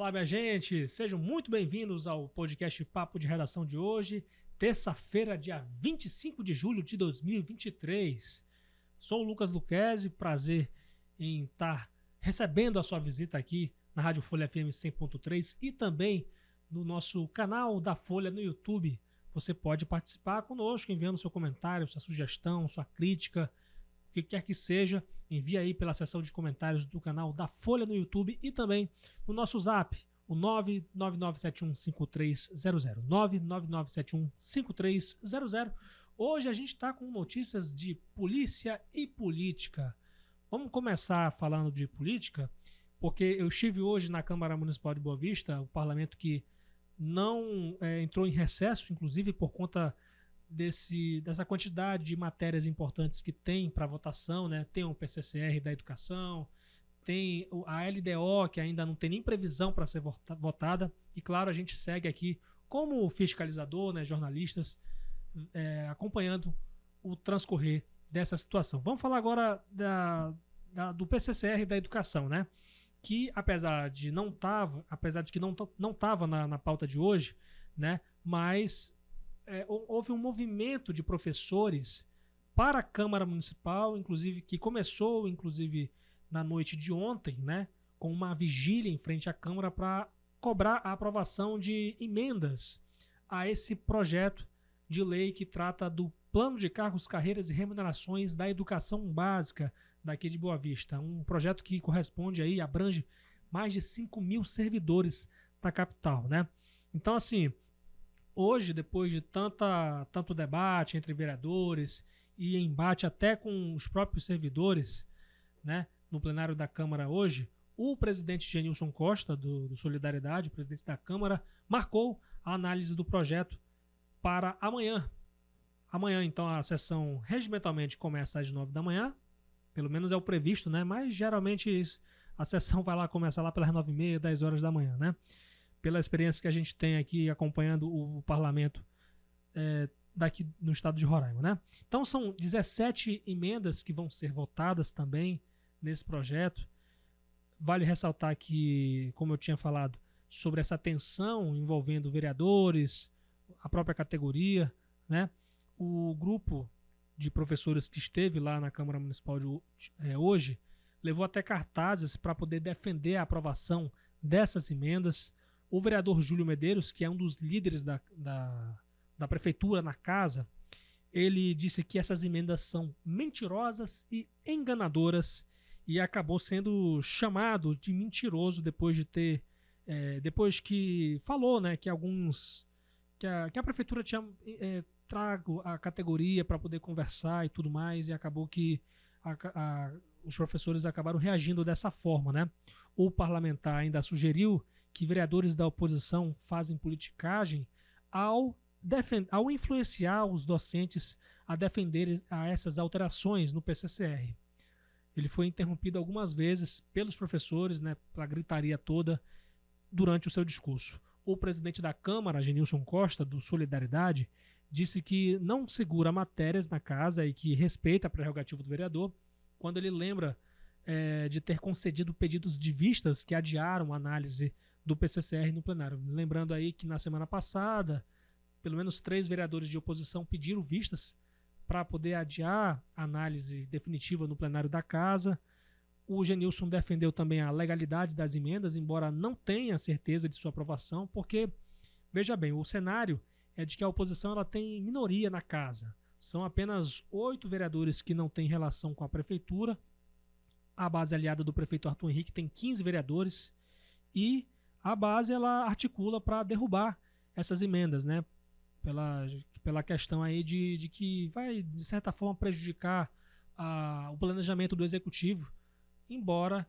Fala, minha gente! Sejam muito bem-vindos ao podcast Papo de Redação de hoje, terça-feira, dia 25 de julho de 2023. Sou o Lucas Luquezzi, prazer em estar recebendo a sua visita aqui na Rádio Folha FM 100.3 e também no nosso canal da Folha no YouTube. Você pode participar conosco enviando seu comentário, sua sugestão, sua crítica, o que quer que seja. Envie aí pela seção de comentários do canal da Folha no YouTube e também no nosso Zap, o 999715300, 999715300. Hoje a gente está com notícias de polícia e política. Vamos começar falando de política, porque eu estive hoje na Câmara Municipal de Boa Vista, o parlamento que não entrou em recesso, inclusive por conta dessa quantidade de matérias importantes que tem para votação, né? Tem o PCCR da educação, tem a LDO, que ainda não tem nem previsão para ser votada, e claro, a gente segue aqui como fiscalizador, né, jornalistas, acompanhando o transcorrer dessa situação. Vamos falar agora do PCCR da educação, né? Que apesar de que não estava na pauta de hoje, né? Mas houve um movimento de professores para a Câmara Municipal, inclusive que começou na noite de ontem, né, com uma vigília em frente à Câmara para cobrar a aprovação de emendas a esse projeto de lei que trata do Plano de Cargos, Carreiras e Remunerações da Educação Básica daqui de Boa Vista. Um projeto que corresponde aí, abrange mais de 5.000 servidores da capital, né? Então, assim, hoje, depois de tanto debate entre vereadores e embate até com os próprios servidores, né, no plenário da Câmara hoje, o presidente Genilson Costa, do Solidariedade, presidente da Câmara, marcou a análise do projeto para amanhã. Amanhã, então, a sessão regimentalmente começa às 9 da manhã, pelo menos é o previsto, né, mas geralmente a sessão começa lá pelas 9h30, 10 horas da manhã, né? Pela experiência que a gente tem aqui acompanhando o parlamento daqui no estado de Roraima, né? Então são 17 emendas que vão ser votadas também nesse projeto. Vale ressaltar que, como eu tinha falado, sobre essa tensão envolvendo vereadores, a própria categoria, né? O grupo de professores que esteve lá na Câmara Municipal hoje levou até cartazes para poder defender a aprovação dessas emendas. O vereador Júlio Medeiros, que é um dos líderes da prefeitura na casa, ele disse que essas emendas são mentirosas e enganadoras e acabou sendo chamado de mentiroso depois que falou, né, que a prefeitura tinha trago a categoria para poder conversar e tudo mais, e acabou que os professores acabaram reagindo dessa forma, né? O parlamentar ainda sugeriu que vereadores da oposição fazem politicagem ao influenciar os docentes a defenderem essas alterações no PCCR. Ele foi interrompido algumas vezes pelos professores, né, pela gritaria toda durante o seu discurso. O presidente da Câmara, Genilson Costa, do Solidariedade, disse que não segura matérias na casa e que respeita a prerrogativa do vereador quando ele lembra de ter concedido pedidos de vistas que adiaram a análise do PCCR no plenário. Lembrando aí que na semana passada, pelo menos 3 vereadores de oposição pediram vistas para poder adiar a análise definitiva no plenário da casa. O Genilson defendeu também a legalidade das emendas, embora não tenha certeza de sua aprovação, porque, veja bem, o cenário é de que a oposição ela tem minoria na casa. São apenas 8 vereadores que não têm relação com a prefeitura. A base aliada do prefeito Arthur Henrique tem 15 vereadores e a base ela articula para derrubar essas emendas, né? Pela questão aí de que vai, de certa forma, prejudicar o planejamento do executivo, embora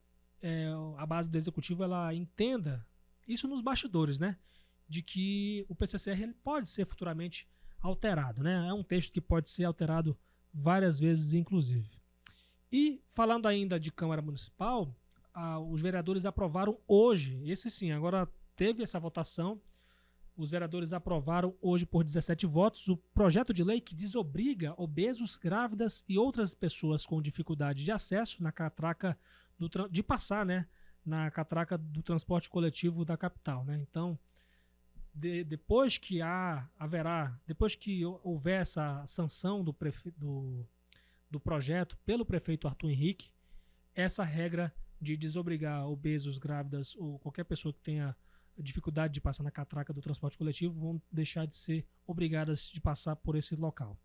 a base do executivo ela entenda isso nos bastidores, né? De que o PCCR ele pode ser futuramente alterado, né? É um texto que pode ser alterado várias vezes, inclusive. E falando ainda de Câmara Municipal, os vereadores aprovaram hoje, esse sim, agora teve essa votação, os vereadores aprovaram hoje por 17 votos o projeto de lei que desobriga obesos, grávidas e outras pessoas com dificuldade de acesso na catraca de passar, né, na catraca do transporte coletivo da capital, né? Então, depois que houver essa sanção do projeto pelo prefeito Arthur Henrique, essa regra de desobrigar obesos, grávidas ou qualquer pessoa que tenha dificuldade de passar na catraca do transporte coletivo vão deixar de ser obrigadas de passar por esse local.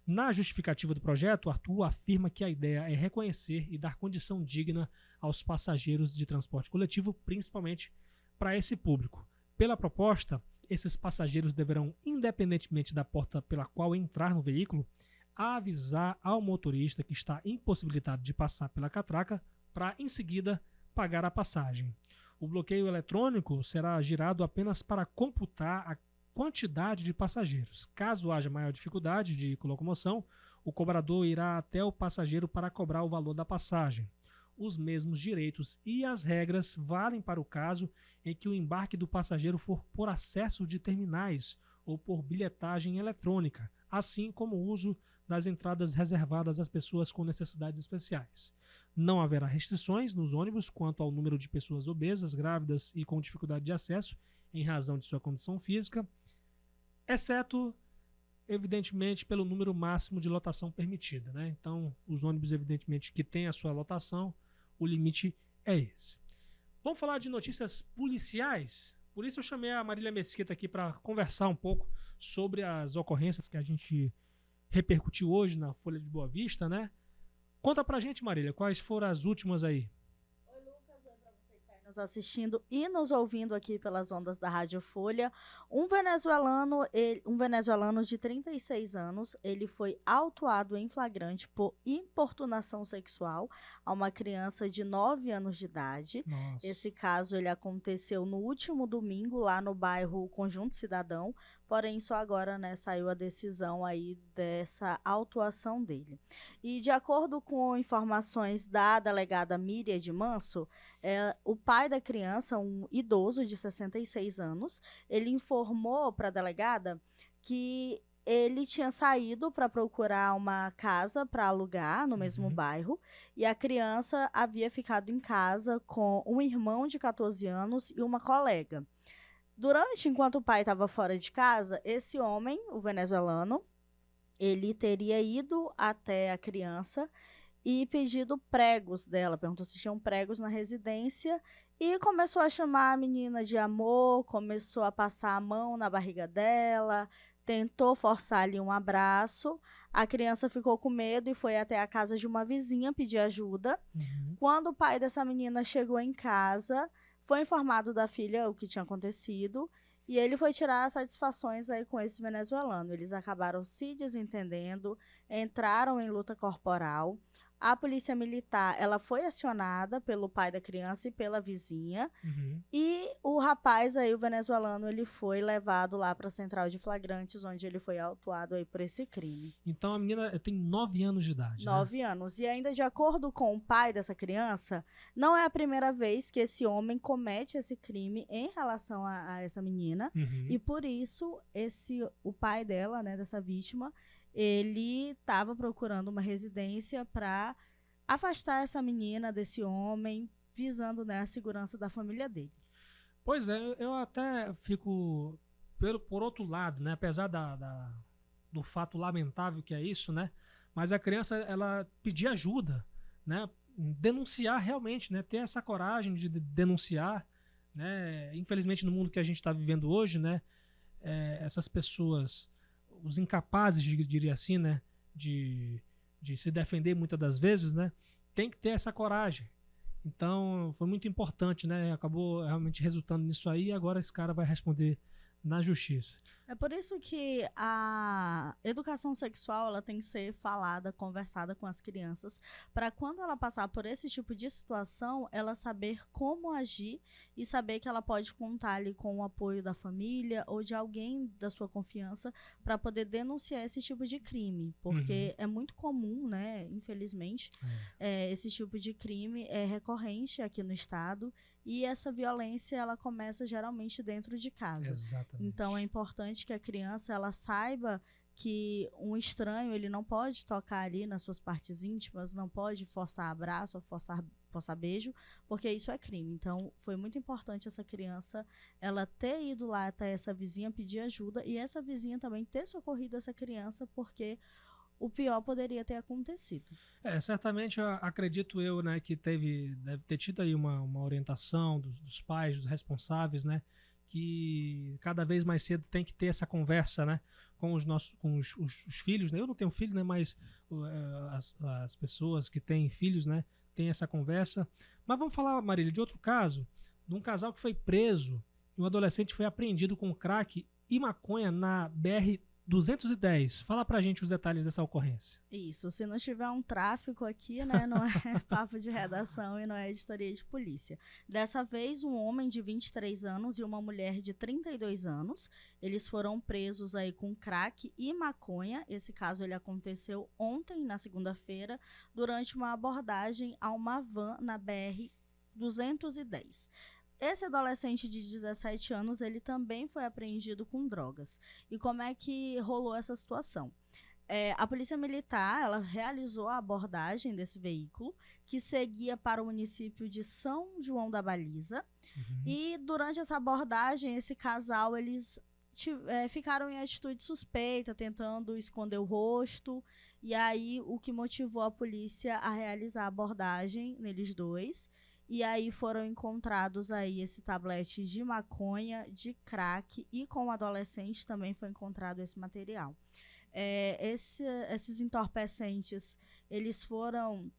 Na justificativa do projeto, Arthur afirma que a ideia é reconhecer e dar condição digna aos passageiros de transporte coletivo, principalmente para esse público. Pela proposta, esses passageiros deverão, independentemente da porta pela qual entrar no veículo, avisar ao motorista que está impossibilitado de passar pela catraca para, em seguida, pagar a passagem. O bloqueio eletrônico será girado apenas para computar a quantidade de passageiros. Caso haja maior dificuldade de locomoção, o cobrador irá até o passageiro para cobrar o valor da passagem. Os mesmos direitos e as regras valem para o caso em que o embarque do passageiro for por acesso de terminais ou por bilhetagem eletrônica, assim como o uso das entradas reservadas às pessoas com necessidades especiais. Não haverá restrições nos ônibus quanto ao número de pessoas obesas, grávidas e com dificuldade de acesso em razão de sua condição física, exceto, evidentemente, pelo número máximo de lotação permitida, né? Então, os ônibus, evidentemente, que têm a sua lotação, o limite é esse. Vamos falar de notícias policiais? Por isso eu chamei a Marília Mesquita aqui para conversar um pouco sobre as ocorrências que a gente repercutiu hoje na Folha de Boa Vista, né? Conta pra gente, Marília, quais foram as últimas aí? Oi, Lucas. Oi pra você que está nos assistindo e nos ouvindo aqui pelas ondas da Rádio Folha. Um venezuelano de 36 anos, ele foi autuado em flagrante por importunação sexual a uma criança de 9 anos de idade. Nossa. Esse caso ele aconteceu no último domingo lá no bairro Conjunto Cidadão. Porém, só agora, né, saiu a decisão aí dessa autuação dele. E de acordo com informações da delegada Miriam de Manso, o pai da criança, um idoso de 66 anos, ele informou para a delegada que ele tinha saído para procurar uma casa para alugar no mesmo bairro e a criança havia ficado em casa com um irmão de 14 anos e uma colega. Enquanto o pai estava fora de casa, esse homem, o venezuelano, ele teria ido até a criança e pedido pregos dela, perguntou se tinham pregos na residência e começou a chamar a menina de amor, começou a passar a mão na barriga dela, tentou forçar ali um abraço. A criança ficou com medo e foi até a casa de uma vizinha pedir ajuda. Quando o pai dessa menina chegou em casa, foi informado da filha o que tinha acontecido e ele foi tirar satisfações aí com esse venezuelano. Eles acabaram se desentendendo, entraram em luta corporal. A polícia militar, ela foi acionada pelo pai da criança e pela vizinha. E o rapaz aí, o venezuelano, ele foi levado lá para a central de flagrantes, onde ele foi autuado aí por esse crime. Então a menina tem 9 anos de idade, 9 anos. E ainda de acordo com o pai dessa criança, não é a primeira vez que esse homem comete esse crime em relação a essa menina. E por isso, o pai dela, né, dessa vítima, ele estava procurando uma residência para afastar essa menina desse homem, visando, né, a segurança da família dele. Pois é, eu até fico por outro lado, né, apesar do fato lamentável que é isso, né, mas a criança, ela pedir ajuda, né, denunciar realmente, né, ter essa coragem de denunciar, né, infelizmente no mundo que a gente está vivendo hoje, né, essas pessoas, os incapazes, diria assim, né, de se defender muitas das vezes, né, tem que ter essa coragem. Então, foi muito importante, né, acabou realmente resultando nisso aí e agora esse cara vai responder na justiça. É por isso que a educação sexual ela tem que ser falada, conversada com as crianças, para quando ela passar por esse tipo de situação, ela saber como agir e saber que ela pode contar ali com o apoio da família ou de alguém da sua confiança para poder denunciar esse tipo de crime, porque é muito comum, né, infelizmente, esse tipo de crime é recorrente aqui no estado. E essa violência, ela começa geralmente dentro de casa. Exatamente. Então, é importante que a criança, ela saiba que um estranho, ele não pode tocar ali nas suas partes íntimas, não pode forçar abraço, ou forçar Poçabejo, porque isso é crime. Então, foi muito importante essa criança, ela ter ido lá até essa vizinha pedir ajuda e essa vizinha também ter socorrido essa criança, porque o pior poderia ter acontecido. Certamente acredito eu, né, que deve ter tido aí uma orientação dos pais, dos responsáveis, né, que cada vez mais cedo tem que ter essa conversa, né, com os filhos, né? Eu não tenho filho, né, mas as pessoas que têm filhos, né, têm essa conversa. Mas vamos falar, Marília, de outro caso, de um casal que foi preso e um adolescente foi apreendido com crack e maconha na BR-210. Fala pra gente os detalhes dessa ocorrência. Isso, se não tiver um tráfico aqui, né, não é papo de redação e não é editoria de polícia. Dessa vez, um homem de 23 anos e uma mulher de 32 anos, eles foram presos aí com crack e maconha. Esse caso ele aconteceu ontem, na segunda-feira, durante uma abordagem a uma van na BR-210. Esse adolescente de 17 anos, ele também foi apreendido com drogas. E como é que rolou essa situação? A Polícia Militar, ela realizou a abordagem desse veículo, que seguia para o município de São João da Baliza. E durante essa abordagem, esse casal, eles ficaram em atitude suspeita, tentando esconder o rosto. E aí, o que motivou a polícia a realizar a abordagem neles dois. E aí foram encontrados aí esse tablete de maconha, de crack, e com o adolescente também foi encontrado esse material. Esses entorpecentes, eles foram...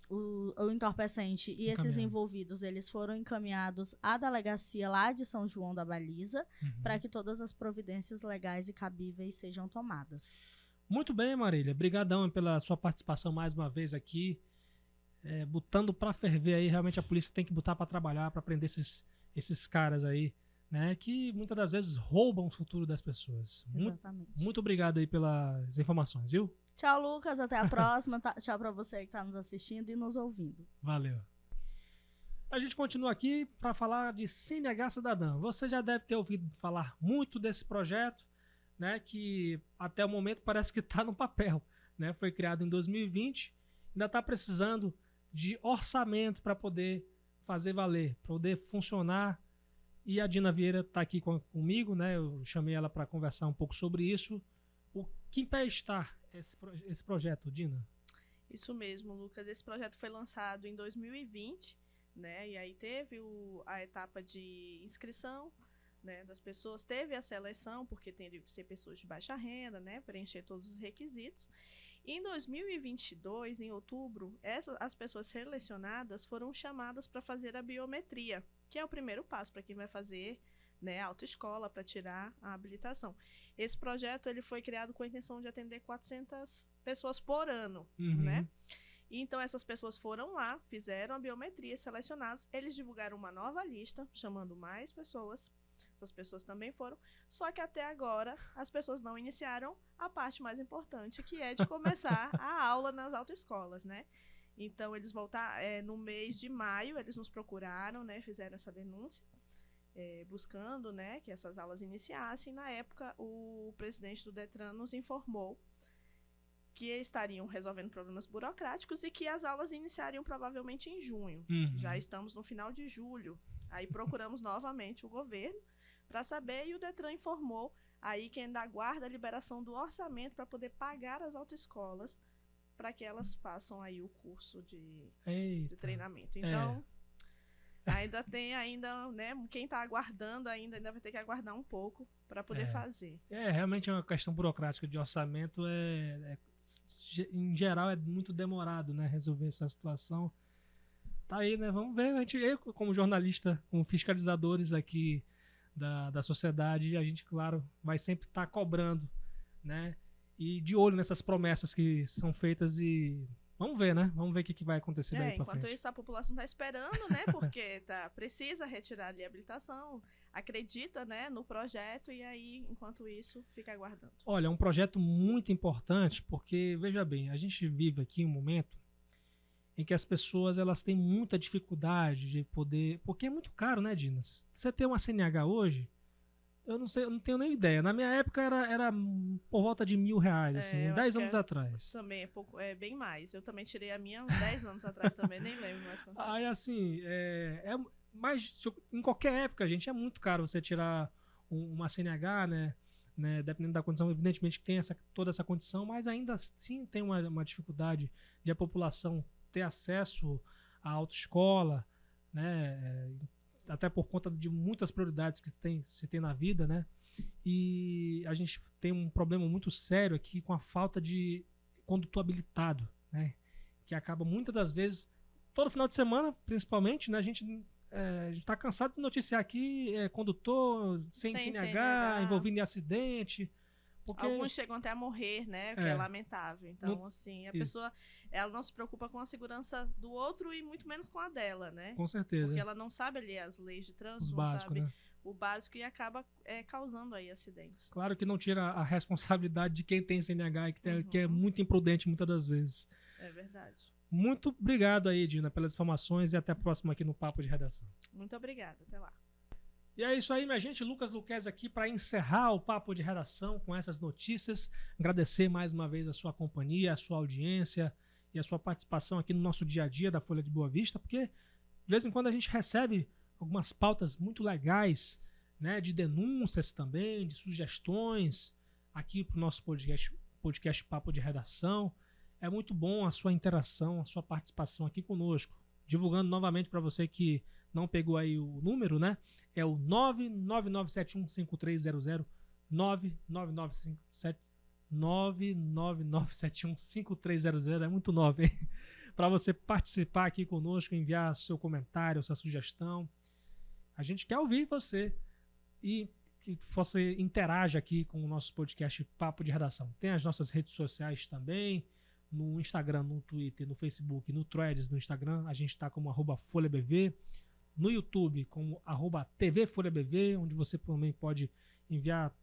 O entorpecente e esses envolvidos, eles foram encaminhados à delegacia lá de São João da Baliza, para que todas as providências legais e cabíveis sejam tomadas. Muito bem, Marília. Obrigadão pela sua participação mais uma vez aqui. Botando pra ferver aí, realmente a polícia tem que botar pra trabalhar, pra prender esses caras aí, né, que muitas das vezes roubam o futuro das pessoas. Exatamente. Muito obrigado aí pelas informações, viu? Tchau, Lucas, até a próxima. Tchau pra você que tá nos assistindo e nos ouvindo. Valeu. A gente continua aqui para falar de CNH Cidadão. Você já deve ter ouvido falar muito desse projeto, né, que até o momento parece que está no papel, né? Foi criado em 2020, ainda está precisando de orçamento para poder fazer valer, para poder funcionar. E a Dina Vieira está aqui comigo, né? Eu chamei ela para conversar um pouco sobre isso. Que em pé está esse projeto, Dina? Isso mesmo, Lucas. Esse projeto foi lançado em 2020, né? E aí teve a etapa de inscrição, né, das pessoas, teve a seleção, porque tem que ser pessoas de baixa renda, né? Preencher todos os requisitos. Em 2022, em outubro, as pessoas selecionadas foram chamadas para fazer a biometria, que é o primeiro passo para quem vai fazer, né, autoescola, para tirar a habilitação. Esse projeto ele foi criado com a intenção de atender 400 pessoas por ano, né? Então, essas pessoas foram lá, fizeram a biometria, selecionadas, eles divulgaram uma nova lista, chamando mais pessoas. Essas pessoas também foram, só que até agora as pessoas não iniciaram a parte mais importante, que é de começar a aula nas autoescolas, né? Então, eles voltaram, no mês de maio, eles nos procuraram, né? Fizeram essa denúncia, buscando, né, que essas aulas iniciassem. Na época, o presidente do Detran nos informou que estariam resolvendo problemas burocráticos e que as aulas iniciariam provavelmente em junho. Já estamos no final de julho. Aí procuramos novamente o governo para saber, e o Detran informou aí que ainda aguarda a liberação do orçamento para poder pagar as autoescolas para que elas façam aí o curso de treinamento. Então, ainda tem, né, quem está aguardando ainda vai ter que aguardar um pouco para poder fazer. Realmente é uma questão burocrática de orçamento, em geral é muito demorado, né, resolver essa situação. Tá aí, né, vamos ver, eu como jornalista, como fiscalizadores aqui da sociedade, a gente, claro, vai sempre estar cobrando, né, e de olho nessas promessas que são feitas e vamos ver, né? Vamos ver o que vai acontecer daí pra frente. Enquanto isso, a população está esperando, né? Porque precisa retirar a habilitação, acredita, né, no projeto, e aí, enquanto isso, fica aguardando. Olha, é um projeto muito importante, porque, veja bem, a gente vive aqui um momento em que as pessoas elas têm muita dificuldade de poder... Porque é muito caro, né, Dina? Você ter uma CNH hoje, Eu não sei, eu não tenho nem ideia. Na minha época era por volta de R$1.000, assim, eu 10 acho que anos atrás. Também é bem mais. Eu também tirei a minha uns 10 anos atrás também, nem lembro mais quanto. Aí, assim, mas em qualquer época, gente, é muito caro você tirar uma CNH, né? Dependendo da condição, evidentemente que tem toda essa condição, mas ainda assim tem uma dificuldade de a população ter acesso à autoescola, né? Até por conta de muitas prioridades que se tem na vida, né? E a gente tem um problema muito sério aqui com a falta de condutor habilitado, né? Que acaba muitas das vezes, todo final de semana, principalmente, né? A gente está cansado de noticiar aqui condutor sem CNH, envolvido em acidente. Porque... Alguns chegam até a morrer, né? O que é lamentável. Então, assim, a pessoa ela não se preocupa com a segurança do outro e muito menos com a dela, né? Com certeza. Porque ela não sabe ali as leis de trânsito, não sabe né? o básico e acaba causando aí acidentes. Claro que não tira a responsabilidade de quem tem CNH e que é muito imprudente muitas das vezes. É verdade. Muito obrigado aí, Dina, pelas informações e até a próxima aqui no Papo de Redação. Muito obrigada. Até lá. E é isso aí, minha gente. Lucas Luquezzi aqui para encerrar o Papo de Redação com essas notícias. Agradecer mais uma vez a sua companhia, a sua audiência e a sua participação aqui no nosso dia a dia da Folha de Boa Vista, porque de vez em quando a gente recebe algumas pautas muito legais, né, de denúncias também, de sugestões aqui para o nosso podcast Papo de Redação. É muito bom a sua interação, a sua participação aqui conosco. Divulgando novamente para você que não pegou aí o número, né? É o 999715300, 999715300, é muito 9, hein? Para você participar aqui conosco, enviar seu comentário, sua sugestão. A gente quer ouvir você e que você interaja aqui com o nosso podcast Papo de Redação. Tem as nossas redes sociais também, no Instagram, no Twitter, no Facebook, no Threads, no Instagram, a gente está como @FolhaBV, no YouTube como @TVFolhaBV, onde você também pode enviar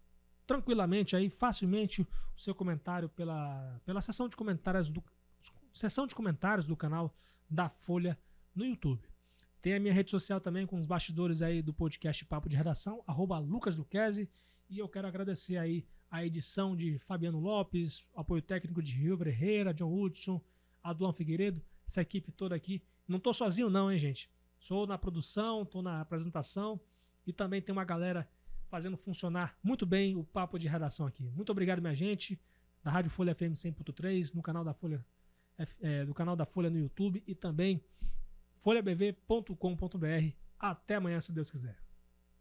tranquilamente aí, facilmente, o seu comentário pela seção de comentários do canal da Folha no YouTube. Tem a minha rede social também com os bastidores aí do podcast Papo de Redação, @LucasLuquezzi, e eu quero agradecer aí a edição de Fabiano Lopes, o apoio técnico de Rio Herrera, John Hudson, Aduan Figueiredo, essa equipe toda aqui. Não tô sozinho não, hein, gente? Sou na produção, tô na apresentação e também tem uma galera fazendo funcionar muito bem o Papo de Redação aqui. Muito obrigado, minha gente, da Rádio Folha FM 100.3, no canal da Folha, do canal da Folha no YouTube e também folhabv.com.br. Até amanhã, se Deus quiser.